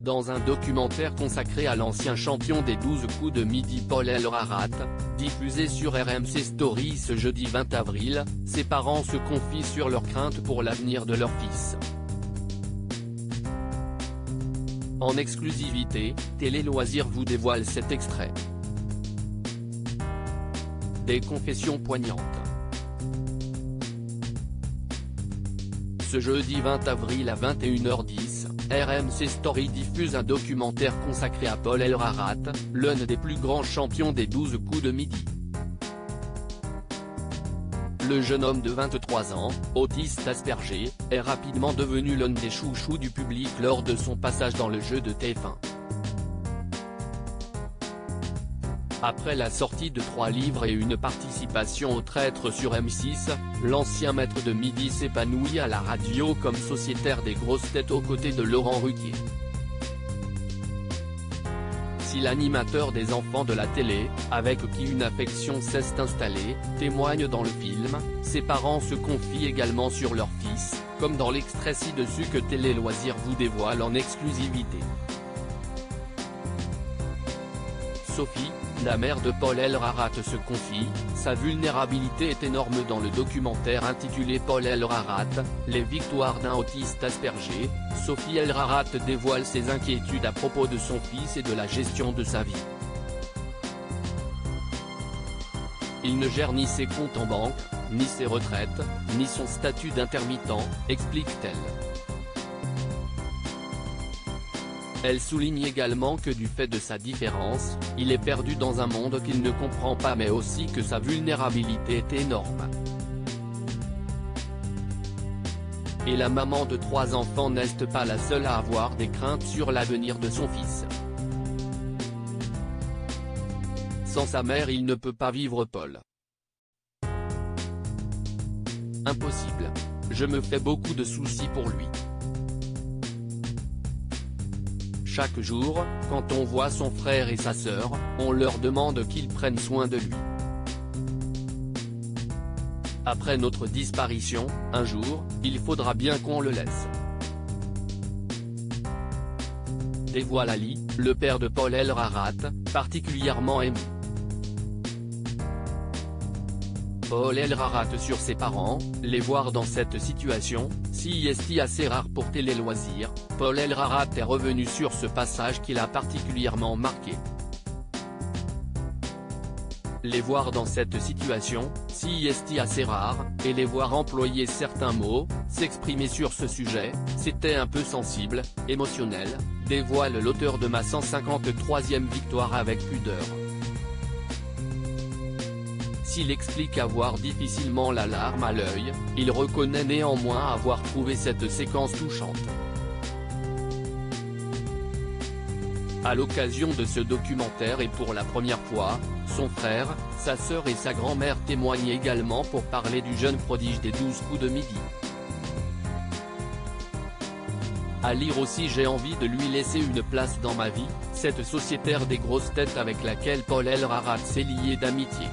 Dans un documentaire consacré à l'ancien champion des 12 coups de midi Paul El-Ararat, diffusé sur RMC Story ce jeudi 20 avril, ses parents se confient sur leurs craintes pour l'avenir de leur fils. En exclusivité, Télé Loisirs vous dévoile cet extrait. Des confessions poignantes. Ce jeudi 20 avril à 21h10, RMC Story diffuse un documentaire consacré à Paul El-Ararat, l'un des plus grands champions des 12 coups de midi. Le jeune homme de 23 ans, autiste Asperger, est rapidement devenu l'un des chouchous du public lors de son passage dans le jeu de TF1. Après la sortie de 3 livres et une participation au Traître sur M6, l'ancien maître de midi s'épanouit à la radio comme sociétaire des grosses têtes aux côtés de Laurent Ruquier. Si l'animateur des enfants de la télé, avec qui une affection s'est installée, témoigne dans le film, ses parents se confient également sur leur fils, comme dans l'extrait ci-dessus que Télé Loisirs vous dévoile en exclusivité. Sophie, la mère de Paul El-Ararat se confie, sa vulnérabilité est énorme dans le documentaire intitulé Paul El-Ararat, les victoires d'un autiste Asperger. Sophie El-Ararat dévoile ses inquiétudes à propos de son fils et de la gestion de sa vie. Il ne gère ni ses comptes en banque, ni ses retraites, ni son statut d'intermittent, explique-t-elle. Elle souligne également que du fait de sa différence, il est perdu dans un monde qu'il ne comprend pas mais aussi que sa vulnérabilité est énorme. Et la maman de 3 enfants n'est pas la seule à avoir des craintes sur l'avenir de son fils. Sans sa mère il ne peut pas vivre Paul. Impossible. Je me fais beaucoup de soucis pour lui. Chaque jour, quand on voit son frère et sa sœur, on leur demande qu'ils prennent soin de lui. Après notre disparition, un jour, il faudra bien qu'on le laisse. Dévoile Ali, le père de Paul El-Ararat, particulièrement ému. Paul El-Ararat sur ses parents, les voir dans cette situation, si est assez rare pour Télé Loisirs. Paul El-Ararat est revenu sur ce passage qui l'a particulièrement marqué. Les voir dans cette situation, si est assez rare, et les voir employer certains mots, s'exprimer sur ce sujet, c'était un peu sensible, émotionnel, dévoile l'auteur de ma 153e victoire avec pudeur. S'il explique avoir difficilement la larme à l'œil, il reconnaît néanmoins avoir trouvé cette séquence touchante. À l'occasion de ce documentaire et pour la première fois, son frère, sa sœur et sa grand-mère témoignent également pour parler du jeune prodige des 12 coups de midi. À lire aussi j'ai envie de lui laisser une place dans ma vie, cette sociétaire des grosses têtes avec laquelle Paul El-Ararat s'est lié d'amitié.